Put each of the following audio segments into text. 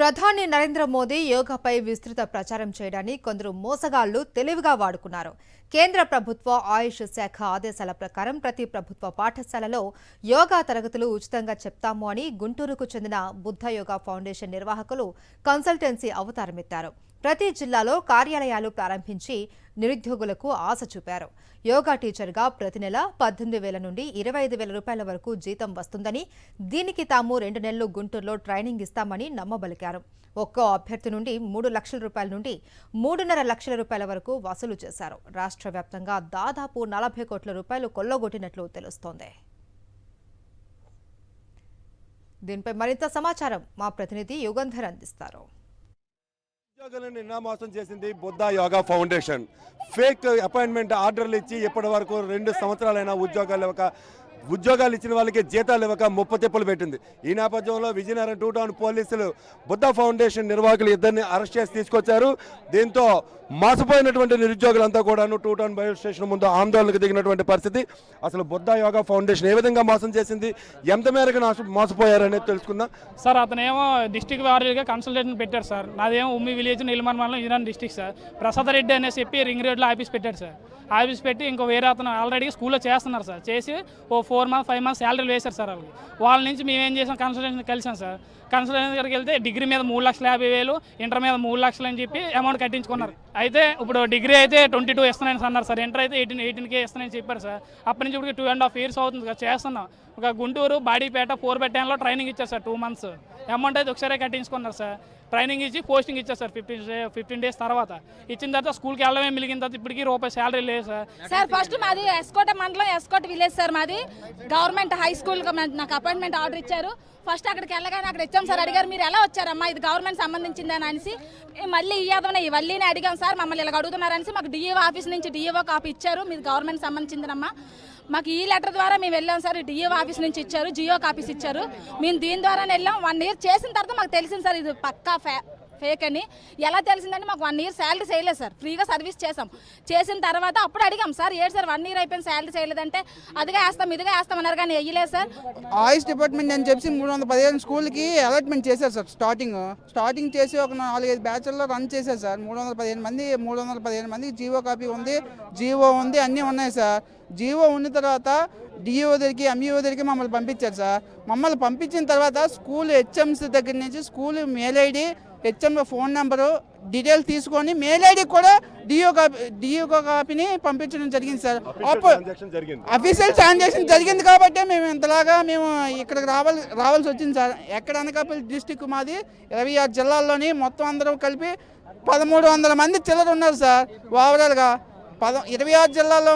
ప్రధాని నరేంద్ర మోదీ యోగాపై విస్తృత ప్రచారం చేయడాన్ని కొందరు మోసగాళ్లు తెలివిగా వాడుకున్నారు. కేంద్ర ప్రభుత్వ ఆయుష్ శాఖ ఆదేశాల ప్రకారం ప్రతి ప్రభుత్వ పాఠశాలలో యోగా తరగతులు ఉచితంగా చెప్తాము అని గుంటూరుకు చెందిన బుద్ధ యోగా ఫౌండేషన్ నిర్వాహకులు కన్సల్టెన్సీ అవతారమెత్తారు. ప్రతి జిల్లాలో కార్యాలయాలు ప్రారంభించి నిరుద్యోగులకు ఆశ చూపారు. యోగా టీచర్గా ప్రతి నెల 18,000 నుండి 25,000 రూపాయల వరకు జీతం వస్తుందని, దీనికి తాము 2 నెలలు గుంటూరులో ట్రైనింగ్ ఇస్తామని నమ్మబలికారు. ఒక్కో అభ్యర్థి నుండి 3 లక్షల రూపాయల నుండి 3.5 లక్షల రూపాయల వరకు వసూలు చేశారు. రాష్ట్ర వ్యాప్తంగా దాదాపు 40 కోట్ల రూపాయలు కొల్లగొట్టినట్లు తెలుస్తోంది. దీనిపై మరింత సమాచారం మా ప్రతినిధి యుగంధర్ అందిస్తారు. ఉద్యోగులను నిన్న మోసం చేసింది Buddha yoga foundation. Fake appointment ఆర్డర్లు ఇచ్చి ఇప్పటి వరకు 2 సంవత్సరాలైనా ఉద్యోగాలు ఇచ్చిన వాళ్ళకి జీతాలు ఇవ్వక ముప్పతిప్పలు పెట్టింది. ఈ నేపథ్యంలో విజయనగరం 2 టౌన్ పోలీసులు బుద్ధ ఫౌండేషన్ నిర్వాహకులు ఇద్దరిని అరెస్ట్ చేసి తీసుకొచ్చారు. దీంతో మోసపోయినటువంటి నిరుద్యోగులంతా కూడాను 2 టౌన్ బయో స్టేషన్ ముందు ఆందోళనకు దిగినటువంటి పరిస్థితి. అసలు బుద్ధ యోగా ఫౌండేషన్ ఏ విధంగా మోసం చేసింది, ఎంత మేరకు మోసపోయారనేది తెలుసుకుందాం. సార్ అతనేమో డిస్టిక్ వారీగా కన్సల్టేషన్ పెట్టారు సార్. నాదేమో ఉమ్మి విలేజ్ నీలమన్ మండలం విజయనగరం డిస్టిక్ సార్. ప్రసాద్ రెడ్డి అనేసి చెప్పి రింగ్ రోడ్లో ఆఫీస్ పెట్టాడు సార్. ఆఫీస్ పెట్టి ఇంకో వేరే అతను ఆల్రెడీ స్కూల్లో చేస్తున్నారు సార్. చేసి ఓ 4 మంత్స్ 5 మంత్స్ శాలరీలు వేశారు సార్ వాళ్ళకి. వాళ్ళ నుంచి మేమేం చేసాం, కన్సల్టేషన్ కలిసాం సార్. కన్సల్టేషన్ దగ్గరికి వెళ్తే డిగ్రీ మీద 3,50,000, ఇంటర్ మీద 3 లక్షలు అని చెప్పి అమౌంట్ కట్టించుకున్నారు. అయితే ఇప్పుడు డిగ్రీ అయితే 22 ఇస్తున్నాను అన్నారు సార్. ఇంటర్ అయితే 18K ఇస్తున్నాయని చెప్పారు సార్. అప్పటి నుంచి ఇప్పుడు 2.5 years అవుతుంది సార్ చేస్తున్నాం. ఒక గుంటూరు బాడీపేట 4 ట్రైనింగ్ ఇచ్చారు సార్. 2 months అమౌంట్ అయితే ఒకసారి కట్టించుకున్నారు సార్. ట్రైనింగ్ ఇచ్చి పోస్టింగ్ ఇచ్చారు సార్. 15 days తర్వాత ఇచ్చిన తర్వాత స్కూల్కి వెళ్ళడమే మిగిలిన తర్వాత ఇప్పటికీ రూపాయి శాలరీ లేదు సార్. సార్ ఫస్ట్ మాది ఎస్కోట మండలం, ఎస్కోట విలేజ్ సార్. మాది గవర్నమెంట్ హై స్కూల్ నాకు అపాయింట్మెంట్ ఆర్డర్ ఇచ్చారు. ఫస్ట్ అక్కడికి వెళ్ళగానే అక్కడ ఇచ్చాం సార్. అడిగారు మీరు ఎలా వచ్చారమ్మా, ఇది గవర్నమెంట్ సంబంధించిందని అనేసి. మళ్ళీ ఇవ్వదమని వల్లీనే అడిగాం సార్. మమ్మల్ని ఇలా అడుగుతున్నారనేసి మాకు డిఈఓ ఆఫీస్ నుంచి డిఈఓ కాపీ ఇచ్చారు. మీది గవర్నమెంట్ సంబంధించిందమ్మా. మాకు ఈ లెటర్ ద్వారా మేము వెళ్ళాం సార్. డిఈఓ ఆఫీస్ నుంచి ఇచ్చారు, జియో కాపీస్ ఇచ్చారు. మేము దీని ద్వారా వెళ్ళాం. 1 year చేసిన తర్వాత మాకు తెలిసింది సార్ ఇది పక్కా ఫేక్ అని. ఎలా తెలిసిందంటే మాకు 1 year శాలరీ చేయలేదు సార్. ఫ్రీగా సర్వీస్ చేసిన తర్వాత అప్పుడు అడిగాం సార్, ఏంటి సార్ 1 year అయిపోయింది శాలరీ చేయలేదంటే అదిగా వేస్తాం ఇదిగా వేస్తాం అన్నారు కానీ వేయలేదు సార్. ఆయుష్ డిపార్ట్మెంట్ అని చెప్పి 315 స్కూల్కి అలాట్మెంట్ చేశారు సార్. స్టార్టింగ్ చేసి ఒక 4-5 బ్యాచ్ల్లో రన్ చేశారు సార్. 315 మందికి జీవో కాపీ ఉంది, జీవో ఉంది, అన్నీ ఉన్నాయి సార్. జీవో ఉన్న తర్వాత డిఈఓ దగ్గరికి, ఎంఈఓ దగ్గరికి మమ్మల్ని పంపించారు సార్. మమ్మల్ని పంపించిన తర్వాత స్కూల్ హెచ్ఎంస్ దగ్గర నుంచి school mail ID, HM phone number details తీసుకొని మెయిల్ ఐడి కూడా డిఓ కాపీని పంపించడం జరిగింది సార్. అఫీషియల్ ట్రాన్సాక్షన్ జరిగింది కాబట్టి మేము ఇంతలాగా ఇక్కడికి రావాల్సి వచ్చింది సార్. ఎక్కడ అనకాపల్లి డిస్టిక్ మాది 26 జిల్లాల్లోని మొత్తం అందరూ కలిపి 1,300 మంది చిల్లర ఉన్నారు సార్. ఓవరాల్గా 26 జిల్లాల్లో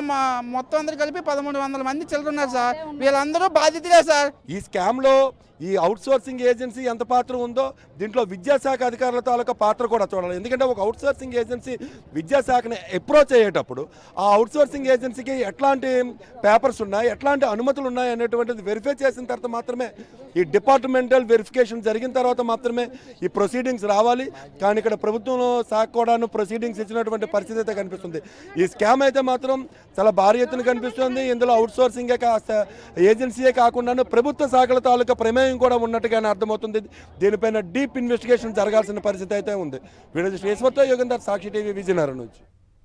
మొత్తం అందరూ కలిపి 1,300 మంది చిల్లర ఉన్నారు సార్. వీళ్ళందరూ బాధితులే సార్. ఈ స్కామ్లో ఈ అవుట్సోర్సింగ్ ఏజెన్సీ ఎంత పాత్ర ఉందో దీంట్లో విద్యాశాఖ అధికారుల తాలూకా పాత్ర కూడా చూడాలి. ఎందుకంటే ఒక అవుట్సోర్సింగ్ ఏజెన్సీ విద్యాశాఖని అప్రోచ్ అయ్యేటప్పుడు ఆ అవుట్సోర్సింగ్ ఏజెన్సీకి ఎట్లాంటి పేపర్స్ ఉన్నాయి, ఎట్లాంటి అనుమతులు ఉన్నాయి అనేటువంటిది వెరిఫై చేసిన తర్వాత మాత్రమే, ఈ డిపార్ట్మెంటల్ వెరిఫికేషన్ జరిగిన తర్వాత మాత్రమే ఈ ప్రొసీడింగ్స్ రావాలి. కానీ ఇక్కడ ప్రభుత్వంలో శాఖ కూడాను ప్రొసీడింగ్స్ ఇచ్చినటువంటి పరిస్థితి అయితే కనిపిస్తుంది. ఈ స్కామ్ అయితే మాత్రం చాలా భారీ ఎత్తున కనిపిస్తుంది. ఇందులో అవుట్సోర్సింగే ఏజెన్సీయే కాకుండా ప్రభుత్వ శాఖల తాలూకా ప్రమేయం కూడా ఉన్నట్టుగానే అర్థమవుతుంది. దీనిపైన డీప్ ఇన్వెస్టిగేషన్ జరగాల్సిన పరిస్థితి అయితే ఉంది. వీడియో శ్రీశ్వర్తో యోగేందర్, సాక్షి టీవీ, విజయనగరం నుంచి.